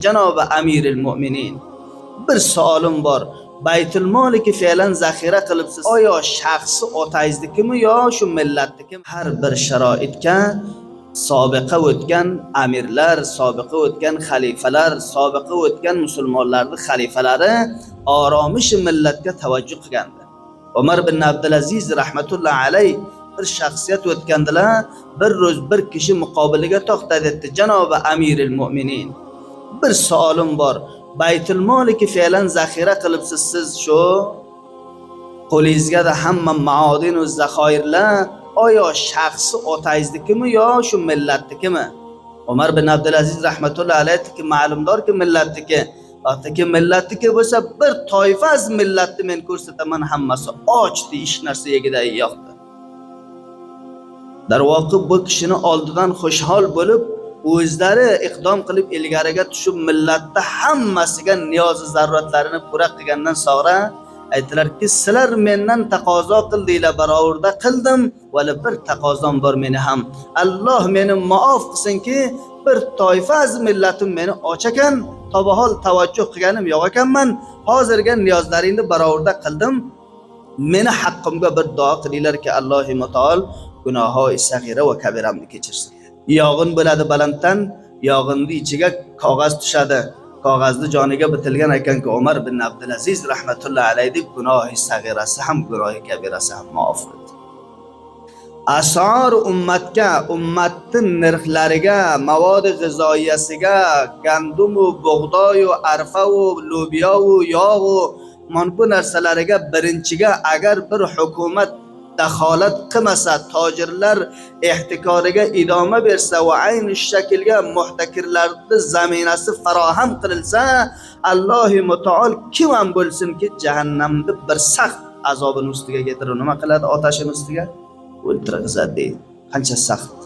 Janob Amirul Mu'minin, bir savolim bor. Baytul Moliki fe'lan zaxira qilibsiz. Oyo shaxsi otangiznikimi yo shu millatnikimi? Har bir sharoitga sobiqa o'tgan amirlar, sobiqa o'tgan xalifalar, sobiqa o'tgan musulmonlarning xalifalari oromish millatga tavajjuh qilgandi. Umar ibn Abdulaziz rahmatulloh alayh bir shaxsiyat o'tgandilar, bir ro'z bir kishi muqobiliga to'xtadi dedi. Janob Amirul Mu'minin, bir savolim bor. Baytul Moliki fe'lan zaxira qilibsiz siz, shu qo'lingizga da hamma maodin va zaxoirlar oyo shaxsi otangiznikimi yo shu millatnikimi? Umar ibn Abdulaziz rahmatulloh alayhi ma'lumdorki millatniki. Vaqtiki millatniki bo'lsa bir toifa az millatni men ko'rsataman, hammasi ochdi, hech narsa yegida yo'qdi. Darvoqe bu kishini oldidan xushhol bo'lib o'zlari iqdom qilib ilgariga tushib millatda hammasiga niyozi zarratlarini pura qilgandan so'ngra aytdilarki, sizlar mendan taqozo qildinglar, barobarda qildim, vali bir taqozom bor meni ham. Alloh meni maaf qilsinki, bir toifa az millatim meni och ekan, tobahol tavajjuh qilganim yo'q ekanman. Hozirga niyozlaringni barobarda qildim. Meni haqqimga bir duo qilinglarki, Allohim taol gunohoi sag'ira va kabiramni kechirsin. Yog'in bo'ladi balanddan, yog'inning ichiga qog'oz tushadi. Qog'ozni joniga bitilgan ekanki, Umar ibn Abdulaziz rahmatulloh alayhi gunohi sag'irasi ham gunohi kabirasi ham maaf bo'ldi. Asor ummatga, ummatning narxlariga, mavodi g'izoiyasiga, gandum va bug'doy va arfa va lobiya va yog' va mana bu narsalariga birinchiga agar bir hukumat daholat qilmasa, tojirlar ehtikoriga idoma bersa va ayni shaklga muhtakirlarning zaminasi faroham qilinsa, Alloh mutaol kim ham bo'lsinki jahannamni bir saxt azobini ustiga keltirib nima qiladi? Otashining ustiga o'ltirg'izadi. Qancha saxt